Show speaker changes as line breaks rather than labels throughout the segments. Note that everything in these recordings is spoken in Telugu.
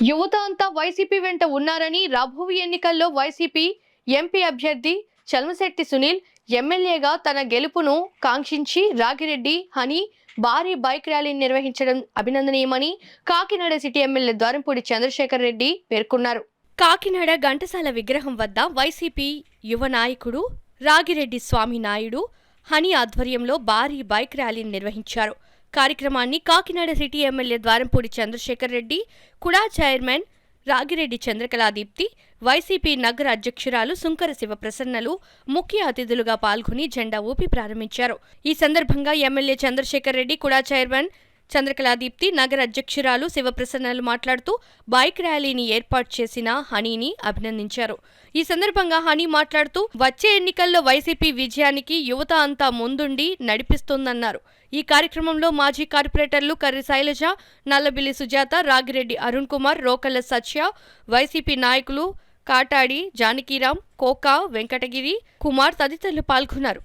యువత అంతా వైసీపీ వెంట ఉన్నారని రాబోయే ఎన్నికల్లో వైసీపీ ఎంపీ అభ్యర్థి చలమశెట్టి సునీల్ ఎమ్మెల్యేగా తన గెలుపును కాంక్షించి రాగిరెడ్డి హనీ భారీ బైక్ ర్యాలీని నిర్వహించడం అభినందనీయమని కాకినాడ సిటీ ఎమ్మెల్యే ద్వారంపూడి చంద్రశేఖర్ రెడ్డి పేర్కొన్నారు. కాకినాడ ఘంటసాల విగ్రహం వద్ద వైసీపీ యువ నాయకుడు రాగిరెడ్డి స్వామి నాయుడు హనీ ఆధ్వర్యంలో భారీ బైక్ ర్యాలీని నిర్వహించారు. కార్యక్రమాన్ని కాకినాడ సిటీ ఎమ్మెల్యే ద్వారంపూడి చంద్రశేఖర్ రెడ్డి, కుడా చైర్మన్ రాగిరెడ్డి చంద్రకళాదీప్తి, వైసీపీ నగర అధ్యక్షురాలు సుంకర శివప్రసన్నలు ముఖ్య అతిథులుగా పాల్గొని జెండా ఊపి ప్రారంభించారు. ఈ సందర్భంగా ఎమ్మెల్యే చంద్రశేఖర్ రెడ్డి, కుడా చైర్మన్ చంద్రకళాదీప్తి, నగర అధ్యక్షురాలు శివప్రసన్నలు మాట్లాడుతూ బైక్ ర్యాలీని ఏర్పాటు చేసిన హనీని అభినందించారు. ఈ సందర్భంగా హనీ మాట్లాడుతూ వచ్చే ఎన్నికల్లో వైసీపీ విజయానికి యువత అంతా ముందుండి నడిపిస్తోందన్నారు. ఈ కార్యక్రమంలో మాజీ కార్పొరేటర్లు కర్రి శైలజ, నల్లబిల్లి సుజాత, రాగిరెడ్డి అరుణ్ కుమార్, రోకల్ల సత్య, వైసీపీ నాయకులు కాటాడి జానకీరాం, కోకా, వెంకటగిరి కుమార్ తదితరులు పాల్గొన్నారు.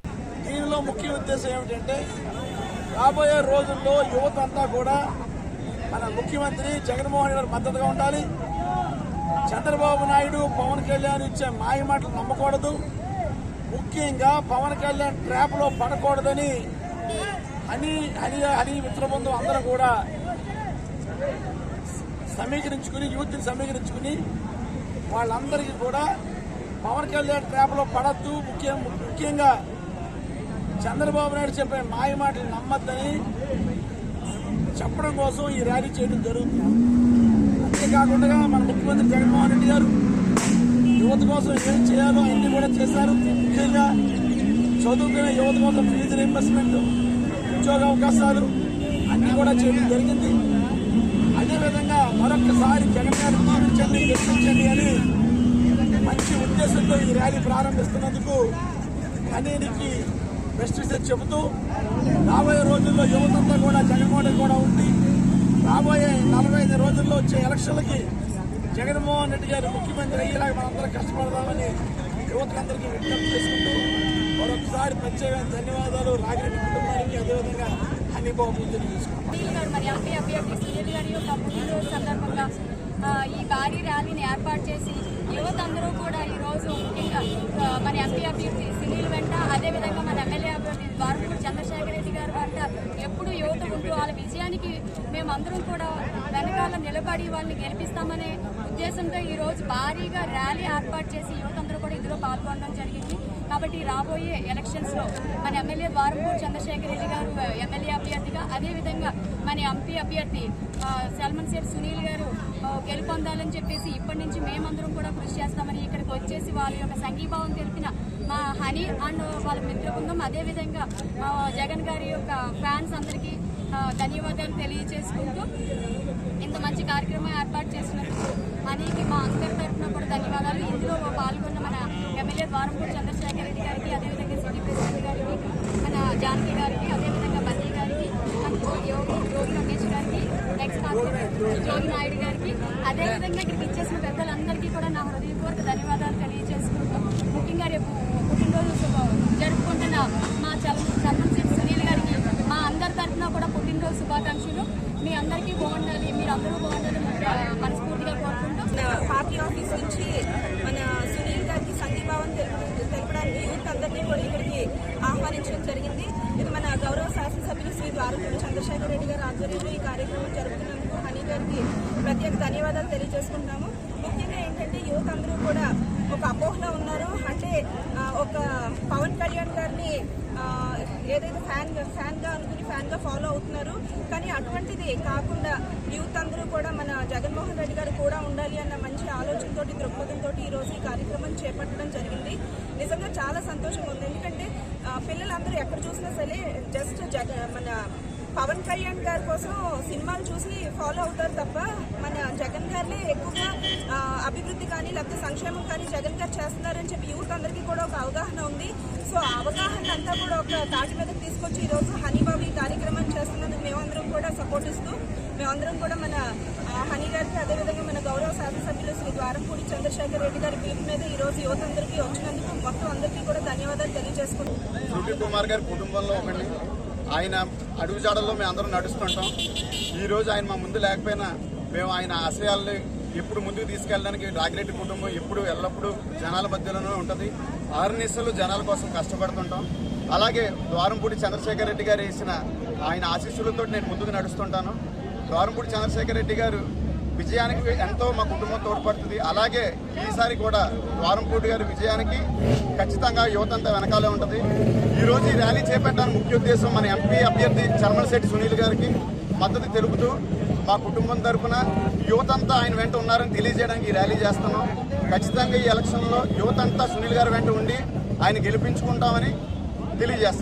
దీనిలో ముఖ్య ఉద్దేశం ఏమిటంటే రాబోయే రోజుల్లో యువత అంతా కూడా మన ముఖ్యమంత్రి జగన్మోహన్ రెడ్డి మద్దతుగా ఉండాలి. చంద్రబాబు నాయుడు, పవన్ కళ్యాణ్ ఇచ్చే మాయ మాటలు నమ్మకూడదు. ముఖ్యంగా పవన్ కళ్యాణ్ ట్రాప్లో పడకూడదని హనీ మిత్రబృందం అందరూ కూడా సమీకరించుకుని యూత్ని సమీకరించుకుని వాళ్ళందరికీ కూడా పవన్ కళ్యాణ్ ట్రాప్లో పడద్దు, ముఖ్యంగా చంద్రబాబు నాయుడు చెప్పే మాయ మాటలు నమ్మద్దని చెప్పడం కోసం ఈ ర్యాలీ చేయడం జరుగుతుంది. అంతేకాకుండా మన ముఖ్యమంత్రి జగన్మోహన్ రెడ్డి గారు యువత కోసం ఏం చేయాలో అన్ని కూడా చేశారు. ముఖ్యంగా చదువుకునే యువత కోసం ఫీజు రీయింబర్స్మెంట్, ఉద్యోగ అవకాశాలు అన్ని కూడా చేయడం జరిగింది. అదేవిధంగా మరొకసారి జగన్ గారిని దీవించండి, గెలిపించండి అని మంచి ఉద్దేశంతో ఈ ర్యాలీ ప్రారంభిస్తున్నందుకు హనీకి బెస్ట్ విషయం చెబుతూ రాబోయే రోజుల్లో యువతంతా కూడా జగన్మోహన్ రెడ్డి కూడా ఉంది. రాబోయే 45 రోజుల్లో వచ్చే ఎలక్షన్లకి జగన్మోహన్ రెడ్డి గారు ముఖ్యమంత్రి అయ్యేలాగా మనందరం కష్టపడదామని యువతలందరికీ విజ్ఞప్తి చేసుకుంటూ మరొకసారి ప్రత్యేకమైన ధన్యవాదాలు రాగిరెడ్డి కుటుంబానికి, అదేవిధంగా హనీ బాబు
సందర్భంగా ఈ భారీ ర్యాలీని ఏర్పాటు చేసి యువత అందరూ కూడా ఈరోజు ముఖ్యంగా మన ఎంపీ అభ్యర్థి సునీల్ వెంట, అదేవిధంగా మన ఎమ్మెల్యే అభ్యర్థి ద్వారంపూడి చంద్రశేఖర్ రెడ్డి గారు వెంట ఎప్పుడు యువత ఉంటూ వాళ్ళ విజయానికి మేమందరం కూడా వెనకాల నిలబడి వాళ్ళని గెలిపిస్తామనే ఉద్దేశంతో ఈరోజు భారీగా ర్యాలీ ఏర్పాటు చేసి యువత అందరూ కూడా ఇందులో పాల్గొనడం జరిగింది. కాబట్టి రాబోయే ఎలక్షన్స్లో మన ఎమ్మెల్యే ద్వారంపూడి చంద్రశేఖర్ రెడ్డి గారు ఎమ్మెల్యే అభ్యర్థిగా, అదేవిధంగా మన ఎంపీ అభ్యర్థి చలమశెట్టి సునీల్ గారు గెలుపొందాలని చెప్పేసి ఇప్పటి నుంచి మేమందరం కూడా కృషి చేస్తామని ఇక్కడికి వచ్చేసి వాళ్ళ యొక్క సంఘీభావం తెలిపిన మా హనీ అండ్ వాళ్ళ మిత్ర బృందం, అదేవిధంగా జగన్ గారి యొక్క ఫ్యాన్స్ అందరికీ ధన్యవాదాలు తెలియజేసుకుంటూ ఇంత మంచి కార్యక్రమం ఏర్పాటు చేసినందుకు హనీకి మా అందరి తరఫున కూడా ధన్యవాదాలు. ఇందులో పాల్గొన్న మన ఎమ్మెల్యే ద్వారంపూడి చంద్రశేఖర్ రెడ్డి గారికి, అదేవిధంగా సిటీ ప్రెసిడెంట్ గారికి, మన జానకి గారికి, అదేవిధంగా బన్నీ గారికి, యోగి రమేష్ గారికి, నెక్స్ట్ జోగి నాయుడు గారికి, అదేవిధంగా ఇక్కడికి ఇచ్చేసిన పెద్దలందరికీ కూడా నా హృదయపూర్వక ధన్యవాదాలు తెలియజేసుకుంటూ ముఖ్యంగా రేపు పుట్టినరోజు జరుపుకుంటున్న మా చలమశెట్టి సునీల్ గారికి మా అందరి తరఫున కూడా పుట్టినరోజు శుభాకాంక్షలు. మీ అందరికీ బాగుండాలి, మీరు అందరూ బాగుండాలి మనస్ఫూర్తిగా కోరుకుంటూ
పార్టీ ఆఫీస్ నుంచి మన సునీల్ గారికి సంఘీభావం తెలపడానికి యూత్ అందరినీ కూడా ఇక్కడికి ఆహ్వానించడం జరిగింది. ఇది మన గౌరవ శాసనసభ్యులు శ్రీ ద్వారంపూడి చంద్రశేఖర్ రెడ్డి గారి ఆధ్వర్యంలో ఈ కార్యక్రమం జరుపుతున్నందుకు హనీ గారికి ప్రత్యేక ధన్యవాదాలు తెలియజేసుకుంటాము. ముఖ్యంగా ఏంటంటే యువత అందరూ కూడా ఒక అపోహలో ఉన్నారు. అంటే ఒక పవన్ కళ్యాణ్ గారిని ఏదైతే ఫ్యాన్గా అనుకుని ఫ్యాన్గా ఫాలో అవుతున్నారు. కానీ అటువంటిది కాకుండా యూత్ అందరూ కూడా మన జగన్మోహన్ రెడ్డి గారు కూడా ఉండాలి అన్న మంచి ఆలోచనతో, దృక్పథంతో ఈరోజు ఈ కార్యక్రమం చేపట్టడం జరిగింది. నిజంగా చాలా సంతోషంగా ఉంది. ఎందుకంటే పిల్లలందరూ ఎక్కడ చూసినా సరే జస్ట్ మన పవన్ కళ్యాణ్ గారి కోసం సినిమాలు చూసి ఫాలో అవుతారు తప్ప మన జగన్ గారినే ఎక్కువగా అభివృద్ధి కానీ లేకపోతే సంక్షేమం కానీ జగన్ గారు చేస్తున్నారని చెప్పి యూత్ అందరికీ కూడా ఒక అవగాహన ఉంది. సో ఆ అవగాహన అంతా కూడా ఒక తాటి మీదకి తీసుకొచ్చి ఈరోజు హనీబాబు ఈ కార్యక్రమాన్ని చేస్తున్నందుకు మేమందరం కూడా సపోర్ట్ ఇస్తూ మేమందరం కూడా మన హనీ గారికి, అదేవిధంగా మన గౌరవ శాసనసభ్యులు శ్రీ ద్వారంపూడి చంద్రశేఖర్ రెడ్డి గారి పిలుపు మీద ఈరోజు యువత అందరికీ వచ్చినందుకు మొత్తం అందరికీ కూడా ధన్యవాదాలు తెలియజేసుకుంటున్నాం.
ఆయన అడుగుజాడల్లో మేము అందరం నడుస్తుంటాం. ఈరోజు ఆయన మా ముందు లేకపోయినా మేము ఆయన ఆశయాల్ని ఎప్పుడు ముందుకు తీసుకెళ్ళడానికి రాగిరెడ్డి కుటుంబం ఎప్పుడు ఎల్లప్పుడూ జనాల మధ్యలోనే ఉంటుంది. ఆర్నిసలు జనాల కోసం కష్టపడుతుంటాం. అలాగే ద్వారంపూడి చంద్రశేఖర్ రెడ్డి గారు వేసిన ఆయన ఆశీస్సులతో నేను ముందుకు నడుస్తుంటాను. ద్వారంపూడి చంద్రశేఖర్ రెడ్డి గారు విజయానికి ఎంతో మా కుటుంబం తోడ్పడుతుంది. అలాగే ఈసారి కూడా ద్వారంపూడి గారి విజయానికి ఖచ్చితంగా యువత అంతా వెనకాలే ఉంటుంది. ఈరోజు ఈ ర్యాలీ చేపట్టడానికి ముఖ్య ఉద్దేశం మన ఎంపీ అభ్యర్థి చర్మలశెట్టి సునీల్ గారికి మద్దతు తెలుపుతూ మా కుటుంబం తరఫున యువత అంతా ఆయన వెంట ఉన్నారని తెలియజేయడానికి ఈ ర్యాలీ చేస్తున్నాం. ఖచ్చితంగా ఈ ఎలక్షన్లో యువత అంతా సునీల్ గారి వెంట ఉండి ఆయన గెలిపించుకుంటామని తెలియజేస్తాం.